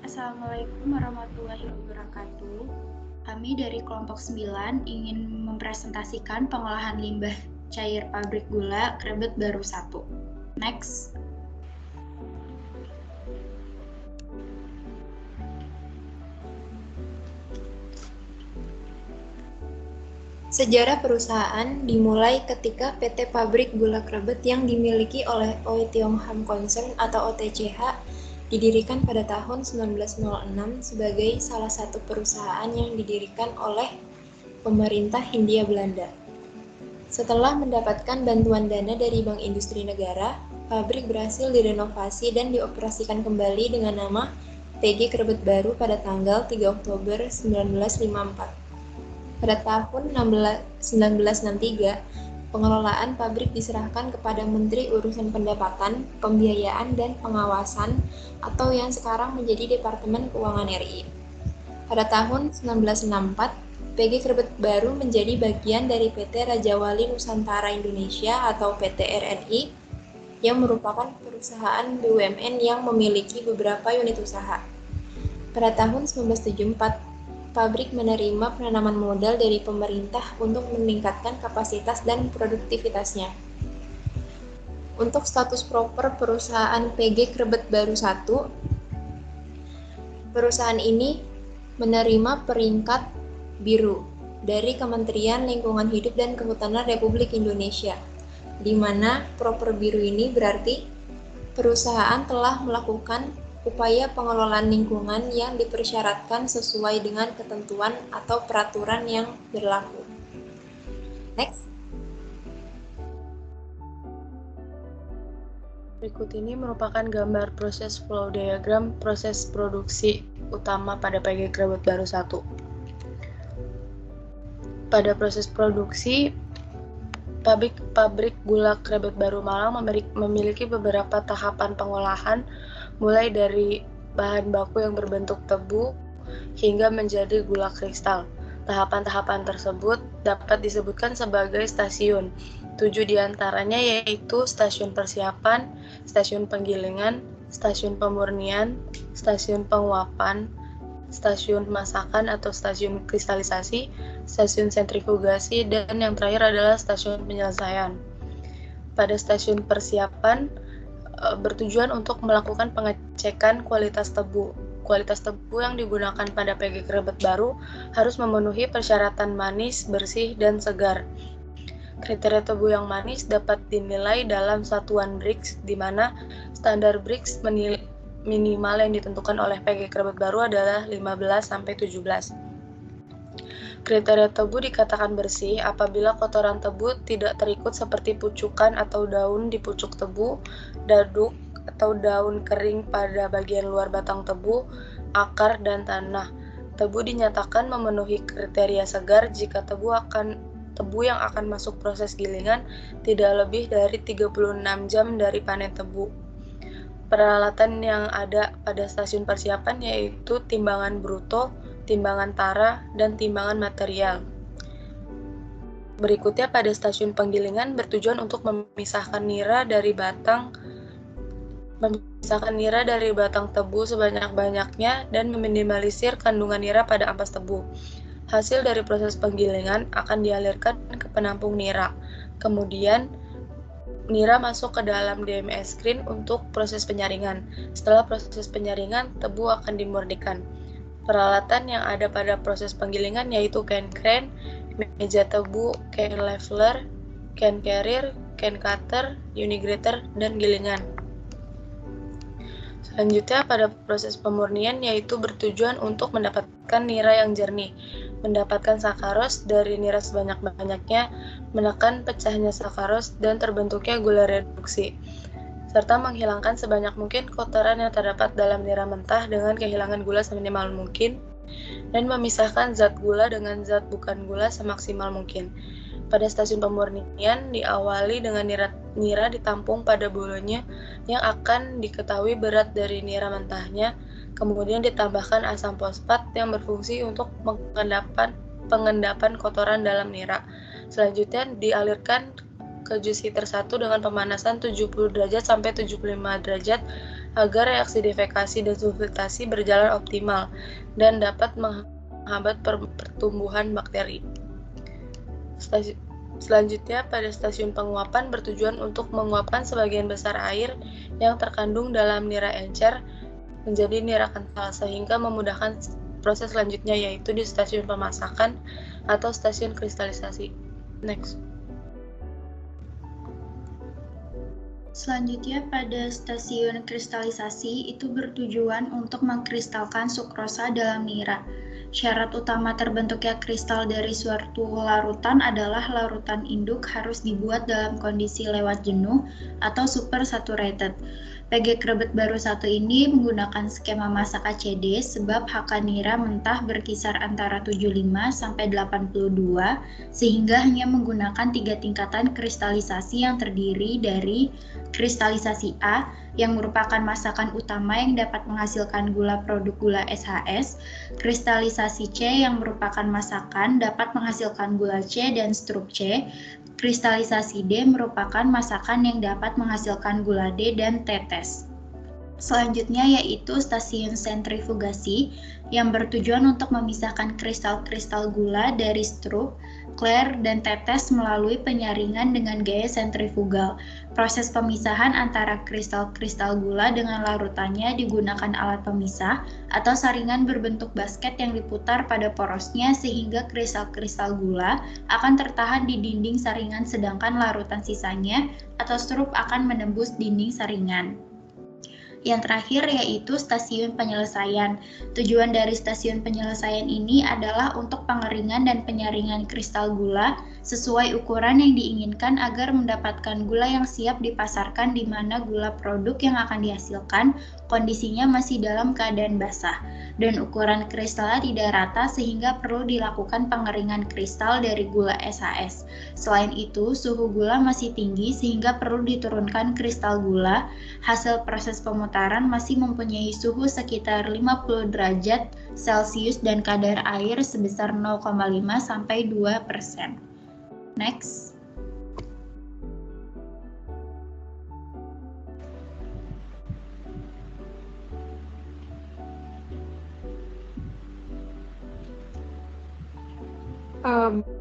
Assalamualaikum warahmatullahi wabarakatuh. Kami dari kelompok 9 ingin mempresentasikan pengolahan limbah cair pabrik gula Krebet Baru 1. Next. Sejarah perusahaan dimulai ketika PT Pabrik Gula Krebet yang dimiliki oleh Oe Tiong Ham Concern atau OTCH didirikan pada tahun 1906 sebagai salah satu perusahaan yang didirikan oleh pemerintah Hindia Belanda. Setelah mendapatkan bantuan dana dari Bank Industri Negara, pabrik berhasil direnovasi dan dioperasikan kembali dengan nama PG Krebet Baru pada tanggal 3 Oktober 1954. Pada tahun 1963, pengelolaan pabrik diserahkan kepada Menteri Urusan Pendapatan, Pembiayaan, dan Pengawasan atau yang sekarang menjadi Departemen Keuangan RI. Pada tahun 1964, PG Krebet Baru menjadi bagian dari PT Raja Wali Nusantara Indonesia atau PT RNI yang merupakan perusahaan BUMN yang memiliki beberapa unit usaha. Pada tahun 1974, pabrik menerima penanaman modal dari pemerintah untuk meningkatkan kapasitas dan produktivitasnya. Untuk status proper perusahaan PG Krebet Baru 1, perusahaan ini menerima peringkat biru dari Kementerian Lingkungan Hidup dan Kehutanan Republik Indonesia, di mana proper biru ini berarti perusahaan telah melakukan upaya pengelolaan lingkungan yang dipersyaratkan sesuai dengan ketentuan atau peraturan yang berlaku. Next. Berikut ini merupakan gambar proses flow diagram proses produksi utama pada PG Krebet Baru 1. Pada proses produksi, pabrik gula Krebet Baru Malang memiliki beberapa tahapan pengolahan, mulai dari bahan baku yang berbentuk tebu hingga menjadi gula kristal. Tahapan-tahapan tersebut dapat disebutkan sebagai stasiun. 7 diantaranya yaitu stasiun persiapan, stasiun penggilingan, stasiun pemurnian, stasiun penguapan, stasiun masakan atau stasiun kristalisasi, stasiun sentrifugasi, dan yang terakhir adalah stasiun penyelesaian. Pada stasiun persiapan bertujuan untuk melakukan pengecekan kualitas tebu. Kualitas tebu yang digunakan pada PG Krebet Baru harus memenuhi persyaratan manis, bersih, dan segar. Kriteria tebu yang manis dapat dinilai dalam satuan Brix, di mana standar Brix minimal yang ditentukan oleh PG Krebet Baru adalah 15-17. Kriteria tebu dikatakan bersih apabila kotoran tebu tidak terikut seperti pucukan atau daun di pucuk tebu, daduk atau daun kering pada bagian luar batang tebu, akar, dan tanah. Tebu dinyatakan memenuhi kriteria segar jika tebu yang akan masuk proses gilingan tidak lebih dari 36 jam dari panen tebu. Peralatan yang ada pada stasiun persiapan yaitu timbangan bruto, timbangan tara, dan timbangan material. Berikutnya pada stasiun penggilingan bertujuan untuk memisahkan nira dari batang tebu sebanyak-banyaknya dan meminimalisir kandungan nira pada ampas tebu. Hasil dari proses penggilingan akan dialirkan ke penampung nira. Kemudian nira masuk ke dalam DMS screen untuk proses penyaringan. Setelah proses penyaringan, tebu akan dimurnikan. Peralatan yang ada pada proses penggilingan yaitu can crane, meja tebu, can leveler, can carrier, can cutter, unigrater, dan gilingan. Selanjutnya pada proses pemurnian yaitu bertujuan untuk mendapatkan nira yang jernih, mendapatkan sakaros dari nira sebanyak-banyaknya, menekan pecahnya sakaros dan terbentuknya gula reduksi, serta menghilangkan sebanyak mungkin kotoran yang terdapat dalam nira mentah dengan kehilangan gula seminimal mungkin, dan memisahkan zat gula dengan zat bukan gula semaksimal mungkin. Pada stasiun pemurnian diawali dengan nira ditampung pada bolonya yang akan diketahui berat dari nira mentahnya, kemudian ditambahkan asam fosfat yang berfungsi untuk pengendapan kotoran dalam nira. Selanjutnya dialirkan ke juice heater 1 dengan pemanasan 70 derajat sampai 75 derajat agar reaksi defekasi dan sulfitasi berjalan optimal dan dapat menghambat pertumbuhan bakteri. Selanjutnya, pada stasiun penguapan bertujuan untuk menguapkan sebagian besar air yang terkandung dalam nira encer menjadi nira kental sehingga memudahkan proses selanjutnya, yaitu di stasiun pemasakan atau stasiun kristalisasi. Next. Selanjutnya, pada stasiun kristalisasi itu bertujuan untuk mengkristalkan sukrosa dalam nira. Syarat utama terbentuknya kristal dari suatu larutan adalah larutan induk harus dibuat dalam kondisi lewat jenuh atau supersaturated. PG Krebet baru 1 ini menggunakan skema masak ACD sebab HK nira mentah berkisar antara 75 sampai 82 sehingga hanya menggunakan 3 tingkatan kristalisasi yang terdiri dari kristalisasi A yang merupakan masakan utama yang dapat menghasilkan gula produk gula SHS, kristalisasi C yang merupakan masakan dapat menghasilkan gula C dan strup C, kristalisasi D merupakan masakan yang dapat menghasilkan gula D dan tetes. Selanjutnya yaitu stasiun sentrifugasi yang bertujuan untuk memisahkan kristal-kristal gula dari strup, kler, dan tetes melalui penyaringan dengan gaya sentrifugal. Proses pemisahan antara kristal-kristal gula dengan larutannya digunakan alat pemisah atau saringan berbentuk basket yang diputar pada porosnya sehingga kristal-kristal gula akan tertahan di dinding saringan sedangkan larutan sisanya atau strup akan menembus dinding saringan. Yang terakhir yaitu stasiun penyelesaian. Tujuan dari stasiun penyelesaian ini adalah untuk pengeringan dan penyaringan kristal gula sesuai ukuran yang diinginkan agar mendapatkan gula yang siap dipasarkan di mana gula produk yang akan dihasilkan kondisinya masih dalam keadaan basah dan ukuran kristalnya tidak rata sehingga perlu dilakukan pengeringan kristal dari gula SHS. Selain itu, suhu gula masih tinggi sehingga perlu diturunkan kristal gula. Hasil proses pemutaran masih mempunyai suhu sekitar 50 derajat Celcius dan kadar air sebesar 0,5 sampai 2%. Next.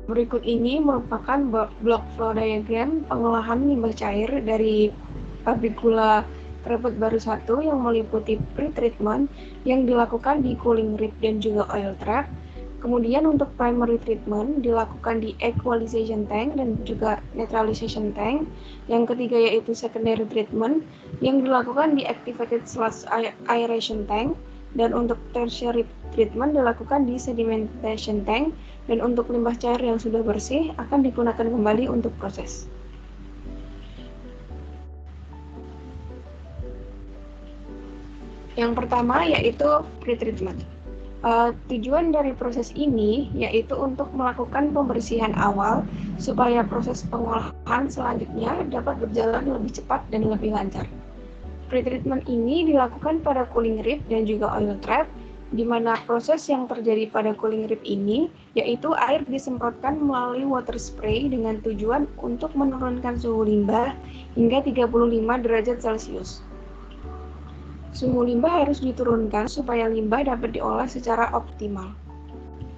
Berikut ini merupakan block flow diagram pengolahan limbah cair dari pabrik gula Krebet baru 1 yang meliputi pre-treatment yang dilakukan di cooling rib dan juga oil trap. Kemudian untuk primary treatment dilakukan di equalization tank dan juga neutralization tank. Yang ketiga yaitu secondary treatment yang dilakukan di activated sludge aeration tank. Dan untuk tertiary treatment dilakukan di sedimentation tank, dan untuk limbah cair yang sudah bersih akan digunakan kembali untuk proses. Yang pertama yaitu pre-treatment. Tujuan dari proses ini yaitu untuk melakukan pembersihan awal supaya proses pengolahan selanjutnya dapat berjalan lebih cepat dan lebih lancar. Pre-treatment ini dilakukan pada cooling rib dan juga oil trap, di mana proses yang terjadi pada cooling rib ini yaitu air disemprotkan melalui water spray dengan tujuan untuk menurunkan suhu limbah hingga 35 derajat Celcius. Suhu limbah harus diturunkan supaya limbah dapat diolah secara optimal.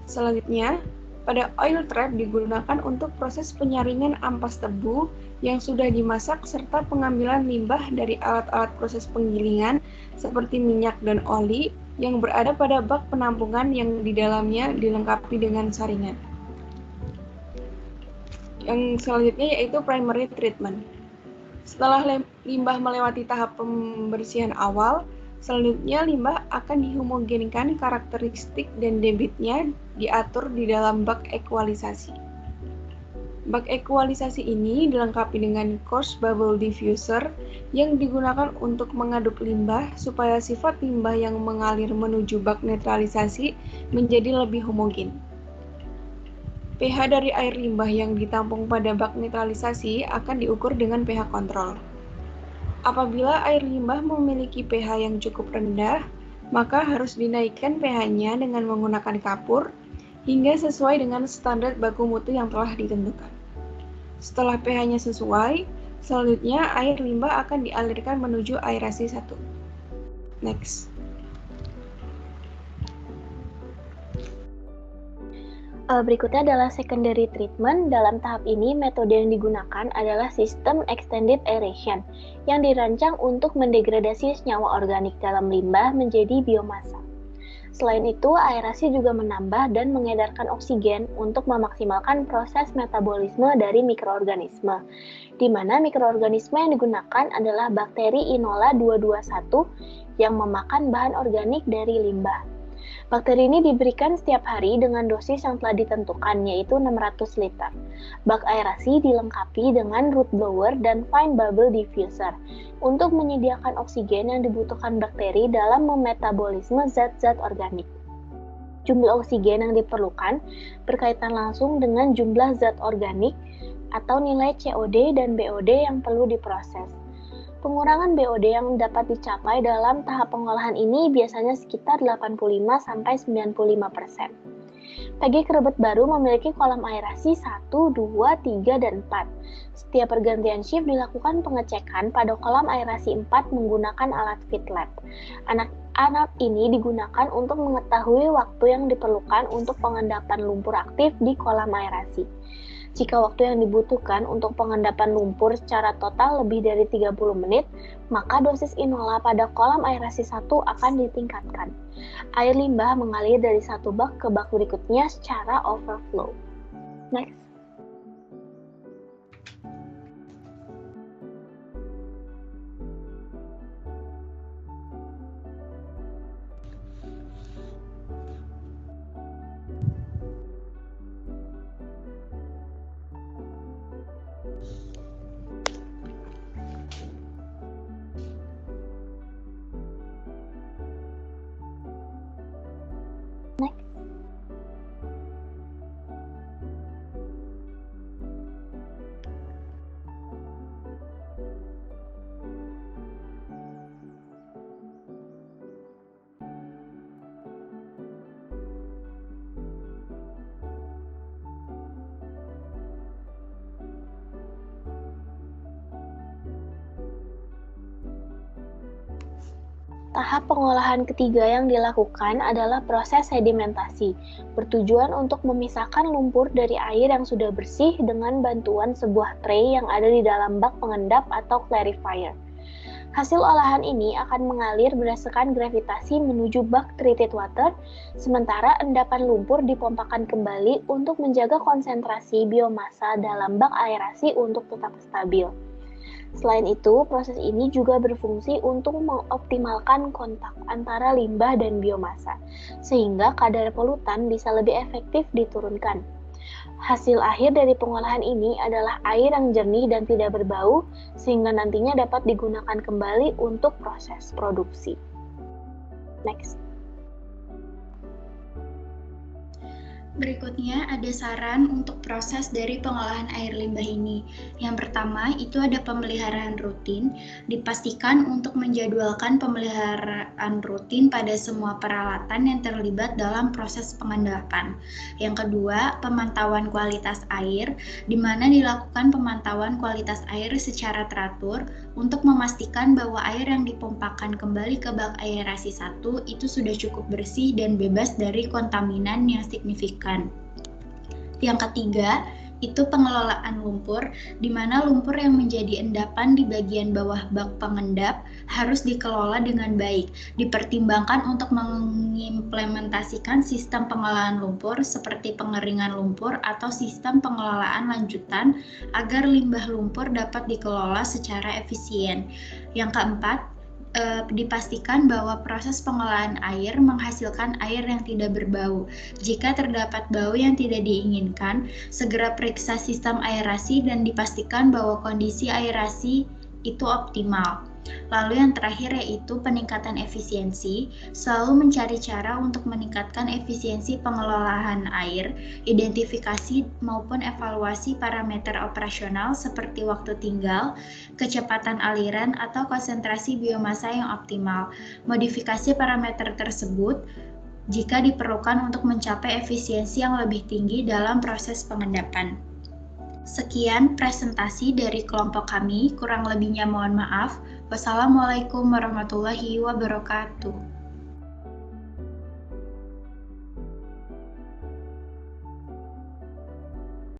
Selanjutnya, pada oil trap digunakan untuk proses penyaringan ampas tebu yang sudah dimasak serta pengambilan limbah dari alat-alat proses penggilingan seperti minyak dan oli yang berada pada bak penampungan yang di dalamnya dilengkapi dengan saringan. Yang selanjutnya yaitu primary treatment. Setelah limbah melewati tahap pembersihan awal, selanjutnya limbah akan dihomogenkan karakteristik dan debitnya diatur di dalam bak ekualisasi. Bak ekualisasi ini dilengkapi dengan coarse bubble diffuser yang digunakan untuk mengaduk limbah supaya sifat limbah yang mengalir menuju bak netralisasi menjadi lebih homogen. pH dari air limbah yang ditampung pada bak netralisasi akan diukur dengan pH kontrol. Apabila air limbah memiliki pH yang cukup rendah, maka harus dinaikkan pH-nya dengan menggunakan kapur hingga sesuai dengan standar baku mutu yang telah ditentukan. Setelah pH-nya sesuai, selanjutnya air limbah akan dialirkan menuju aerasi 1. Next. Berikutnya adalah secondary treatment. Dalam tahap ini, metode yang digunakan adalah sistem extended aeration yang dirancang untuk mendegradasi senyawa organik dalam limbah menjadi biomasa. Selain itu, aerasi juga menambah dan mengedarkan oksigen untuk memaksimalkan proses metabolisme dari mikroorganisme, di mana mikroorganisme yang digunakan adalah bakteri Inola 221 yang memakan bahan organik dari limbah. Bakteri ini diberikan setiap hari dengan dosis yang telah ditentukan, yaitu 600 liter. Bak aerasi dilengkapi dengan root blower dan fine bubble diffuser untuk menyediakan oksigen yang dibutuhkan bakteri dalam memetabolisme zat-zat organik. Jumlah oksigen yang diperlukan berkaitan langsung dengan jumlah zat organik atau nilai COD dan BOD yang perlu diproses. Pengurangan BOD yang dapat dicapai dalam tahap pengolahan ini biasanya sekitar 85-95%. PG Krebet baru memiliki kolam aerasi 1, 2, 3, dan 4. Setiap pergantian shift dilakukan pengecekan pada kolam aerasi 4 menggunakan alat FitLab. Alat ini digunakan untuk mengetahui waktu yang diperlukan untuk pengendapan lumpur aktif di kolam aerasi. Jika waktu yang dibutuhkan untuk pengendapan lumpur secara total lebih dari 30 menit, maka dosis Inola pada kolam aerasi 1 akan ditingkatkan. Air limbah mengalir dari satu bak ke bak berikutnya secara overflow. Next. Tahap pengolahan ketiga yang dilakukan adalah proses sedimentasi, bertujuan untuk memisahkan lumpur dari air yang sudah bersih dengan bantuan sebuah tray yang ada di dalam bak pengendap atau clarifier. Hasil olahan ini akan mengalir berdasarkan gravitasi menuju bak treated water, sementara endapan lumpur dipompakan kembali untuk menjaga konsentrasi biomasa dalam bak aerasi untuk tetap stabil. Selain itu, proses ini juga berfungsi untuk mengoptimalkan kontak antara limbah dan biomasa, sehingga kadar polutan bisa lebih efektif diturunkan. Hasil akhir dari pengolahan ini adalah air yang jernih dan tidak berbau, sehingga nantinya dapat digunakan kembali untuk proses produksi. Next. Berikutnya ada saran untuk proses dari pengolahan air limbah ini. Yang pertama itu ada pemeliharaan rutin. Dipastikan untuk menjadwalkan pemeliharaan rutin pada semua peralatan yang terlibat dalam proses pengendapan. Yang kedua, pemantauan kualitas air, di mana dilakukan pemantauan kualitas air secara teratur untuk memastikan bahwa air yang dipompakan kembali ke bak aerasi 1 itu sudah cukup bersih dan bebas dari kontaminan yang signifikan. Yang ketiga, itu pengelolaan lumpur, di mana lumpur yang menjadi endapan di bagian bawah bak pengendap harus dikelola dengan baik. Dipertimbangkan untuk mengimplementasikan sistem pengolahan lumpur seperti pengeringan lumpur atau sistem pengelolaan lanjutan agar limbah lumpur dapat dikelola secara efisien. Yang keempat, dipastikan bahwa proses pengolahan air menghasilkan air yang tidak berbau. Jika terdapat bau yang tidak diinginkan, segera periksa sistem aerasi dan dipastikan bahwa kondisi aerasi itu optimal. Lalu yang terakhir yaitu peningkatan efisiensi, selalu mencari cara untuk meningkatkan efisiensi pengelolaan air, identifikasi maupun evaluasi parameter operasional seperti waktu tinggal, kecepatan aliran, atau konsentrasi biomasa yang optimal. Modifikasi parameter tersebut jika diperlukan untuk mencapai efisiensi yang lebih tinggi dalam proses pengendapan. Sekian presentasi dari kelompok kami, kurang lebihnya mohon maaf. Wassalamualaikum warahmatullahi wabarakatuh.